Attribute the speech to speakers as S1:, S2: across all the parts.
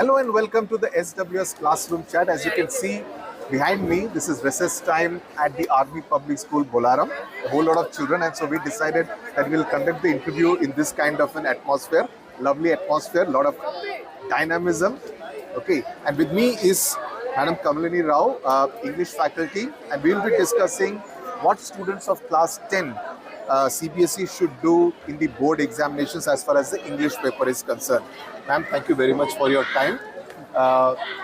S1: Hello and welcome to the SWS Classroom Chat. As you can see behind me, this is recess time at the Army Public School, Bolaram. A whole lot of children, and so we decided that we'll conduct the interview in this kind of an atmosphere. Lovely atmosphere, lot of dynamism. Okay, and with me is Madam Kamalini Rao, English faculty, and we will be discussing what students of class 10 CBSE should do in the board examinations as far as the English paper is concerned. Ma'am, thank you very much for your time.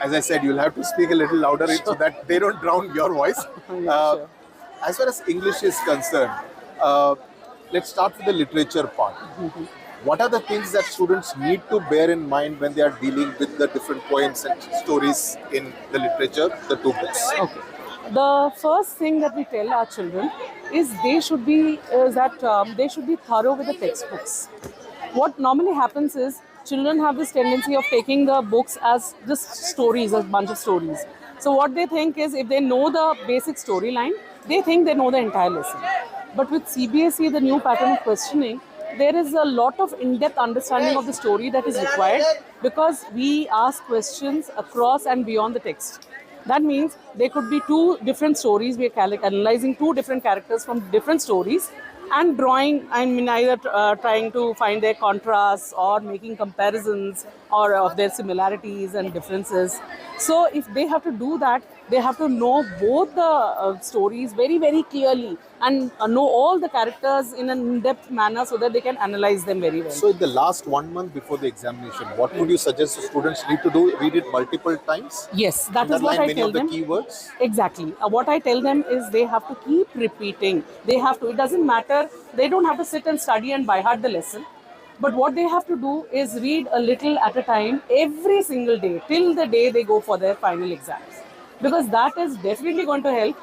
S1: As I said, you'll have to speak a little louder so that they don't drown your voice.
S2: Sure.
S1: As far as English is concerned, let's start with the literature part. What are the things that students need to bear in mind when they are dealing with the different poems and stories in the literature, the two books?
S2: Okay. The first thing that we tell our children is they should be thorough with the textbooks. What normally happens is children have this tendency of taking the books as just stories, a bunch of stories. So what they think is if they know the basic storyline, they think they know the entire lesson. But with CBSE, the new pattern of questioning, there is a lot of in-depth understanding of the story that is required because we ask questions across and beyond the text. That means there could be two different stories. We are analyzing two different characters from different stories and drawing, either trying to find their contrasts or making comparisons or of their similarities and differences. So if they have to do that, they have to know both the stories very, very clearly and know all the characters in an in-depth manner so that they can analyze them very well.
S1: So in the last 1 month before the examination, what would you suggest the students need to do? Read it multiple times?
S2: Yes, that is what I tell them.
S1: Many of the keywords?
S2: Exactly. What I tell them is they have to keep repeating. They have to, it doesn't matter, they don't have to sit and study and by heart the lesson. But what they have to do is read a little at a time every single day till the day they go for their final exams. Because that is definitely going to help.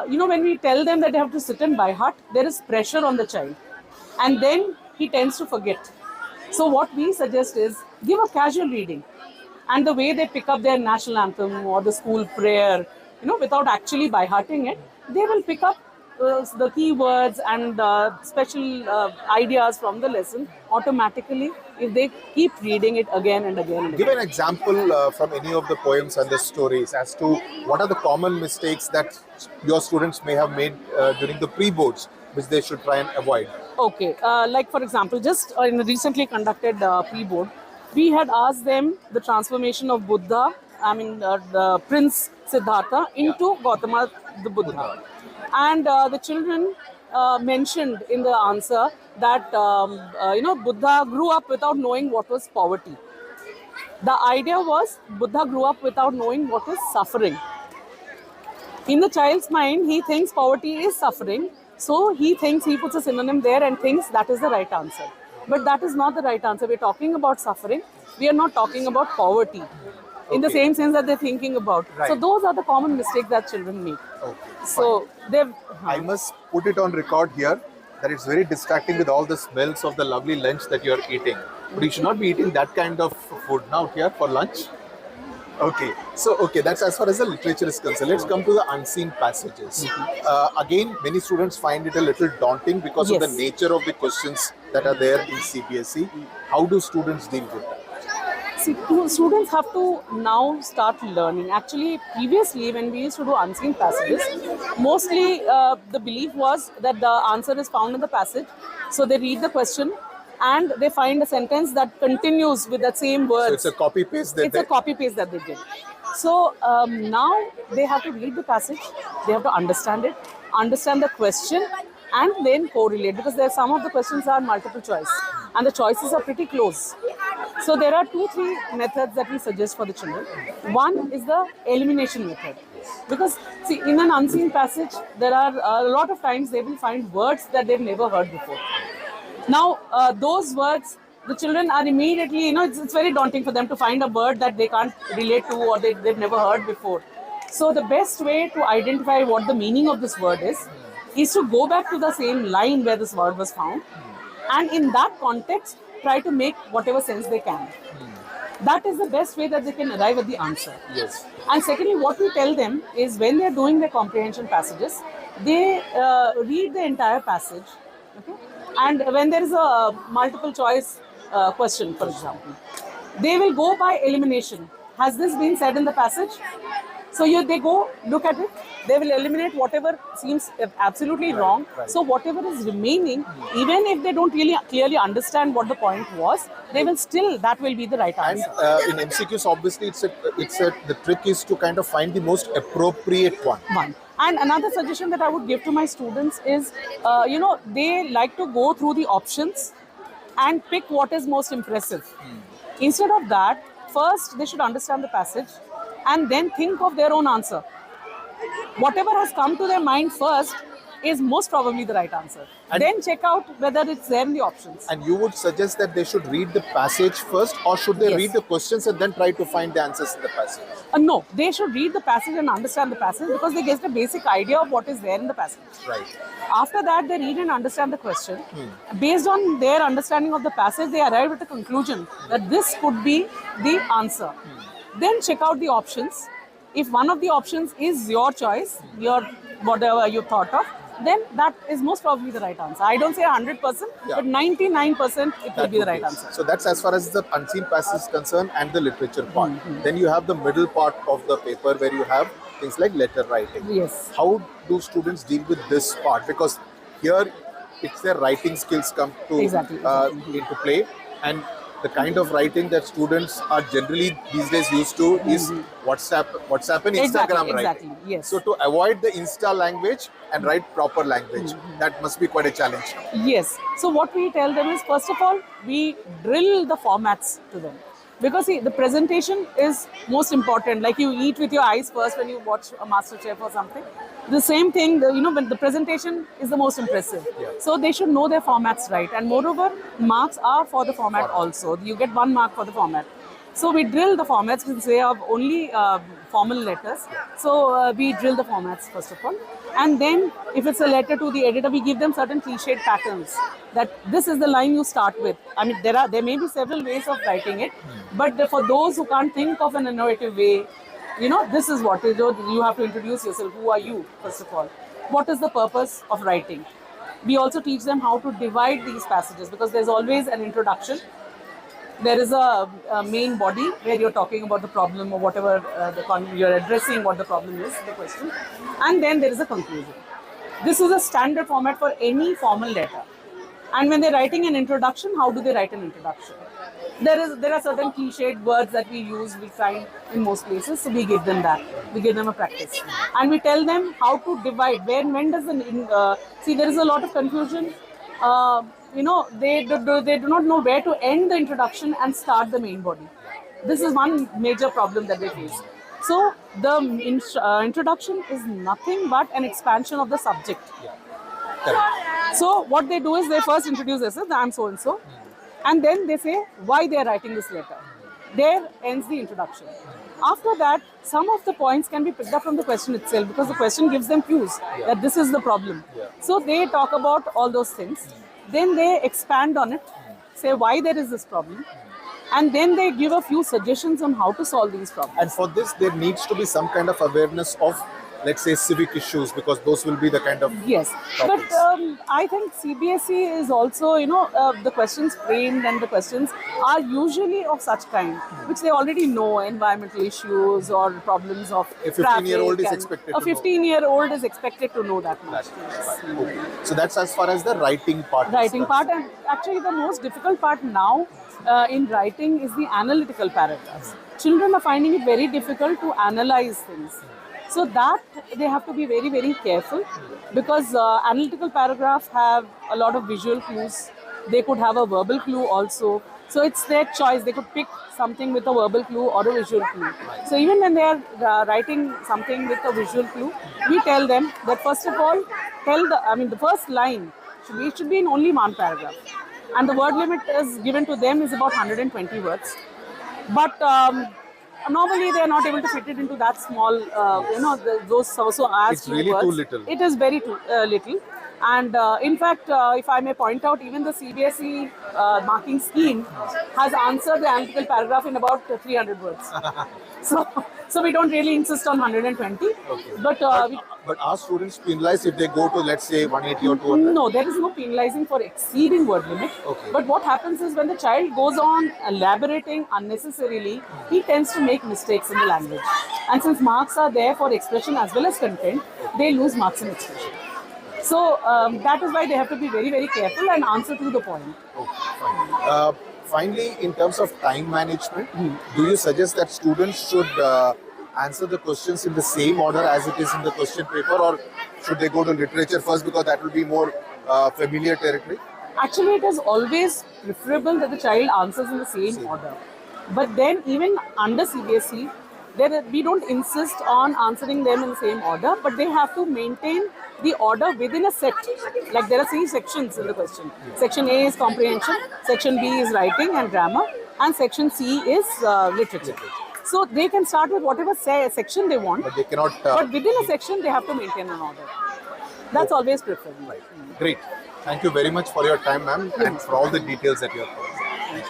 S2: When we tell them that they have to sit and by heart, there is pressure on the child. And then he tends to forget. So what we suggest is give a casual reading. And the way they pick up their national anthem or the school prayer, without actually by hearting it, they will pick up the keywords and special ideas from the lesson automatically if they keep reading it again and again and again.
S1: Give an example from any of the poems and the stories as to what are the common mistakes that your students may have made during the pre-boards which they should try and avoid.
S2: Okay, like for example, just in the recently conducted pre-board, we had asked them the transformation of Buddha, the Prince Siddhartha into Gautama the Buddha. And the children mentioned in the answer that Buddha grew up without knowing what was poverty. The idea was Buddha grew up without knowing what was suffering. In the child's mind, he thinks poverty is suffering, so he puts a synonym there and thinks that is the right answer. But that is not the right answer. We're talking about suffering. We are not talking about poverty. In the same sense that they're thinking about.
S1: Right.
S2: So those are the common mistakes that children make.
S1: Okay.
S2: So they've...
S1: I must put it on record here that it's very distracting with all the smells of the lovely lunch that you're eating. But you should not be eating that kind of food now here for lunch. Okay, that's as far as the literature is concerned. Let's come to the unseen passages. Again, many students find it a little daunting because of the nature of the questions that are there in CBSE. How do students deal with that?
S2: See, students have to now start learning. Actually, previously when we used to do unseen passages, mostly the belief was that the answer is found in the passage. So they read the question and they find a sentence that continues with the same words.
S1: So it's a copy-paste
S2: It's a copy-paste that they did. So now they have to read the passage, they have to understand it, understand the question and then correlate because some of the questions are multiple choice and the choices are pretty close. So there are 2-3 methods that we suggest for the children. One is the elimination method. Because see, in an unseen passage, there are a lot of times they will find words that they've never heard before. Now, those words, the children are immediately, it's very daunting for them to find a word that they can't relate to or they've never heard before. So the best way to identify what the meaning of this word is to go back to the same line where this word was found. And in that context, try to make whatever sense they can. That is the best way that they can arrive at the answer.
S1: Yes.
S2: And secondly, what we tell them is when they're doing their comprehension passages, they read the entire passage. Okay? And when there is a multiple choice question, for example, They will go by elimination. Has this been said in the passage? So they go look at it. They will eliminate whatever seems absolutely wrong.
S1: right.
S2: So whatever is remaining, even if they don't really clearly understand what the point was, they will still, that will be the right
S1: And
S2: answer.
S1: in MCQs, obviously, the trick is to kind of find the most appropriate one.
S2: One. And another suggestion that I would give to my students is, they like to go through the options and pick what is most impressive. Instead of that, first they should understand the passage and then think of their own answer. Whatever has come to their mind first is most probably the right answer.
S1: And-
S2: then check out whether it's there in the options.
S1: And you would suggest that they should read the passage first, or should they
S2: Yes.
S1: read the questions and then try to find the answers in the passage?
S2: No, they should read the passage and understand the passage because they get a basic idea of what is there in the passage.
S1: Right.
S2: After that, they read and understand the question. Based on their understanding of the passage, they arrive at a conclusion that this could be the answer. Then check out the options. If one of the options is your choice, your whatever you thought of, then that is most probably the right answer. I don't say 100%,
S1: Yeah.
S2: but 99% it will
S1: That
S2: be the
S1: would
S2: right
S1: be.
S2: answer.
S1: So that's as far as the unseen passage is concerned and the literature part. Then you have the middle part of the paper where you have things like letter writing.
S2: Yes.
S1: How do students deal with this part? Because here it's their writing skills come to
S2: Exactly.
S1: into play, and the kind of writing that students are generally these days used to is WhatsApp and Instagram writing.
S2: Exactly, yes.
S1: So to avoid the Insta language and write proper language, that must be quite a challenge.
S2: Yes. So what we tell them is, first of all, we drill the formats to them. Because see, the presentation is most important. Like you eat with your eyes first when you watch a MasterChef or something. The same thing, when the presentation is the most impressive.
S1: Yeah.
S2: So they should know their formats right. And moreover, marks are for the format also. You get 1 mark for the format. So we drill the formats since they have only formal letters. So we drill the formats first of all. And then if it's a letter to the editor, we give them certain cliched patterns that this is the line you start with. I mean, there may be several ways of writing it, but for those who can't think of an innovative way, this is what it is. You have to introduce yourself. Who are you, first of all? What is the purpose of writing? We also teach them how to divide these passages because there's always an introduction. There is a main body where you're talking about the problem or whatever you're addressing what the problem is, the question. And then there is a conclusion. This is a standard format for any formal letter. And when they're writing an introduction, how do they write an introduction? There are certain cliched words that we use, we find in most places, so we give them that. We give them a practice. And we tell them how to divide. When does see, there is a lot of confusion. They do not know where to end the introduction and start the main body. This is one major problem that they face. So the introduction is nothing but an expansion of the subject.
S1: Correct.
S2: So what they do is they first introduce themselves, I'm so and so, and then they say why they are writing this letter. There ends the introduction. After that, some of the points can be picked up from the question itself because the question gives them cues that this is the problem. So they talk about all those things. Then they expand on it, say why there is this problem, and then they give a few suggestions on how to solve these problems.
S1: And for this, there needs to be some kind of awareness of, let's say, civic issues, because those will be the kind of
S2: Yes,
S1: topics.
S2: but I think CBSE is also, the questions framed and the questions are usually of such kind, which they already know, environmental issues or problems of
S1: A 15-year-old is
S2: traffic, and
S1: expected
S2: a
S1: to know.
S2: 15-year-old is expected to know that much.
S1: That's fine. Okay. So that's as far as the writing part. is
S2: Writing part,
S1: concerned.
S2: and actually the most difficult part now in writing is the analytical paragraphs. Children are finding it very difficult to analyze things. So that they have to be very, very careful because analytical paragraphs have a lot of visual clues. They could have a verbal clue also. So it's their choice. They could pick something with a verbal clue or a visual clue. So even when they are writing something with a visual clue, we tell them that first of all, the first line should be in only one paragraph. And the word limit is given to them is about 120 words. But normally they are not able to fit it into that small, those so as
S1: It's
S2: few
S1: really
S2: words.
S1: too little.
S2: It is very too little. And in fact, if I may point out, even the CBSE marking scheme has answered the analytical paragraph in about 300 words. So we don't really insist on 120.
S1: Okay.
S2: But
S1: But are students penalized if they go to, let's say, 180 or 200?
S2: no, there is no penalizing for exceeding word limit.
S1: Okay.
S2: But what happens is when the child goes on elaborating unnecessarily, he tends to make mistakes in the language. And since marks are there for expression as well as content, they lose marks in expression. So that is why they have to be very, very careful and answer to the point.
S1: Finally, in terms of time management, do you suggest that students should answer the questions in the same order as it is in the question paper, or should they go to literature first because that will be more familiar territory?
S2: Actually, it is always preferable that the child answers in the same order. But then, even under CBSE, we don't insist on answering them in the same order, but they have to maintain the order within a set. Like there are 3 sections in the question. Section A is comprehension, section B is writing and grammar, and section C is literature. So they can start with whatever section they want,
S1: But they cannot.
S2: but within a section they have to maintain an order. That's always preferable.
S1: Great. Thank you very much for your time, ma'am, and for all the details that you have provided.